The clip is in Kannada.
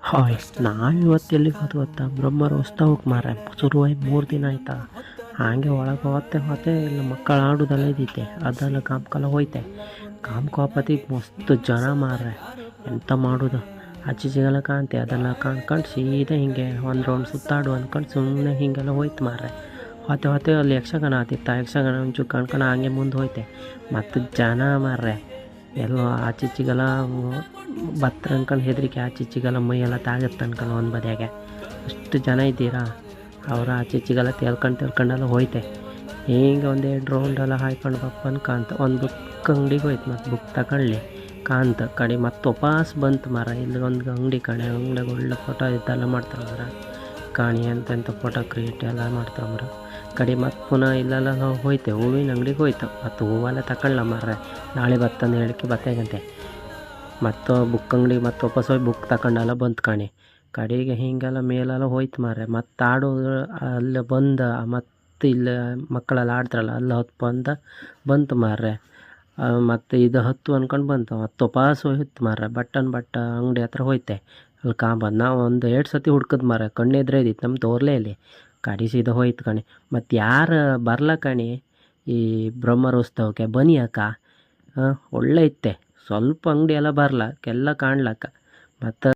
ಹಾಯ್ ನಾವು ಇವತ್ತು ಎಲ್ಲಿಗೆ ಹೋದ್ ಗೊತ್ತಾ? ಬ್ರಹ್ಮರಥೋತ್ಸವಕ್ಕೆ ಮಾರ್ರೆ. ಶುರುವಾಗಿ 3 ದಿನ ಆಯ್ತಾ. ಹಾಗೆ ಒಳಗೆ ಹೋತೆ ಇಲ್ಲ ಮಕ್ಕಳು ಆಡೋದೆಲ್ಲ ಇದ್ದಿತ್ತೆ, ಅದೆಲ್ಲ ಕಾಮ್ಕೆಲ್ಲ ಹೋಯ್ತೆ. ಕಾಮ್ಕೋಪತಿಗೆ ಮಸ್ತ್ ಜನ ಮಾರ್ರೆ. ಎಂತ ಮಾಡೋದು, ಆಚೀಚೆಗೆಲ್ಲ ಕಾಣ್ತೆ. ಅದೆಲ್ಲ ಕಾಣ್ಕೊಂಡು ಸೀದಾ ಹಿಂಗೆ ಒಂದು ರೌಂಡ್ ಸುತ್ತಾಡು ಅಂದ್ಕೊಂಡು ಸುಮ್ಮನೆ ಹೀಗೆಲ್ಲ ಹೋಯ್ತು ಮಾರ್ರೆ. ಹೋತೆ ಅಲ್ಲಿ ಯಕ್ಷಗಾನ ಆತಿತ್ತು. ಆ ಯಕ್ಷಗಾನ ಒಂಚೂರು ಕಣ್ಕೊಂಡು ಹಂಗೆ ಮುಂದೆ ಹೋಯ್ತೆ. ಮತ್ತು ಜನ ಮಾರ್ರೆ ಎಲ್ಲೋ ಆಚೀಚೆಗೆಲ್ಲ ಬತ್ರ ಅನ್ಕೊಂಡು ಹೆದರಿಕೆ, ಆಚೀಚೆಗೆಲ್ಲ ಮೈಯೆಲ್ಲ ತಾಗತ್ತೆ ಅನ್ಕೊಂಡು ಒಂದು ಬದಿಯಾಗೆ ಅಷ್ಟು ಜನ ಇದ್ದೀರಾ. ಅವರ ಆಚೀಚೆಗೆಲ್ಲ ತೇಲ್ಕೊಂಡೆಲ್ಲ ಹೋಯ್ತೆ. ಹಿಂಗೆ ಒಂದು 2 ರೌಂಡೆಲ್ಲ ಹಾಯ್ಕೊಂಡು ಬಪ್ಪನ್ ಕಾಂತ ಒಂದು ಬುಕ್ ಅಂಗಡಿಗೆ ಹೋಯ್ತು. ಮತ್ತು ಬುಕ್ ತಗೊಳ್ಳಿ ಕಾಂತ ಕಡೆ ಮತ್ತು ವಾಪಸ್ ಬಂತು ಮರ. ಇಲ್ಲಿ ಒಂದು ಅಂಗಡಿ ಅಂಗಡಿಗೆ ಒಳ್ಳೆ ಫೋಟೋ ಇದೆಲ್ಲ ಮಾಡ್ತಾರೆ ಮರ. ಕಾಣಿ ಎಂತೆಂಥ ಫೋಟೋ ಕ್ರಿಯೇಟ್ ಎಲ್ಲ ಮಾಡ್ತಾರೆ ಮರ. ಕಡೆ ಮತ್ತು ಪುನಃ ಇಲ್ಲೆಲ್ಲ ಹೋಯ್ತೆ, ಹೂವಿನ ಅಂಗಡಿಗೆ ಹೋಯ್ತು. ಮತ್ತು ಹೂವೆಲ್ಲ ತಗೊಳ್ಳ ಮಾರ್ರೆ, ನಾಳೆ ಬತ್ತಂದು ಹೇಳಿಕೆ ಬತ್ತಾಗಂತೆ. ಮತ್ತು ಬುಕ್ ಅಂಗಡಿ ಮತ್ತು ವಾಪಸ್ ಹೋಗಿ ಬುಕ್ ತಗೊಂಡೆಲ್ಲ ಬಂತು ಕಡೆಗೆ ಹೀಗೆಲ್ಲ ಮೇಲೆಲ್ಲ ಹೋಯ್ತು ಮಾರ್ರೆ. ಮತ್ತು ಆಡೋದು ಅಲ್ಲಿ ಮತ್ತು ಇಲ್ಲಿ ಮಕ್ಕಳೆಲ್ಲ ಆಡ್ತಾರಲ್ಲ ಅಲ್ಲಿ ಬಂತು ಮಾರ್ರೆ. ಮತ್ತು ಇದು ಹತ್ತು ಅಂದ್ಕೊಂಡು ಬಂತು. ಮತ್ತು ವಾಪಸ್ ಹೋಯ್ತು ಮಾರ್ರೆ. ಬಟ್ಟ ಅಂಗಡಿ ಹತ್ರ ಹೋಯ್ತೆ. ಅಲ್ಲಿ ಬಂದು ನಾವು ಒಂದು 2 ಸತಿ ಹುಡ್ಕದ್ ಮಾರ್ರೆ. ಕಣ್ಣೆದ್ರೆ ಇದ್ದಿತ್ತು ನಮ್ಮ ತೋರ್ಲೇ ಇಲ್ಲಿ. ಕಡೆ ಸೀದಾ ಹೋಯ್ತು ಮತ್ತು ಯಾರು ಬರಲ್ಲ ಈ ಬ್ರಹ್ಮರಥೋತ್ಸವಕ್ಕೆ ಬನ್ನಿ ಅಕ್ಕ. ಒಳ್ಳೆ ಇತ್ತೆ. ಸ್ವಲ್ಪ ಅಂಗಡಿ ಎಲ್ಲ ಬರಲ್ಲ ಎಲ್ಲ ಕಾಣ್ಲಕ್ಕ. ಮತ್ತು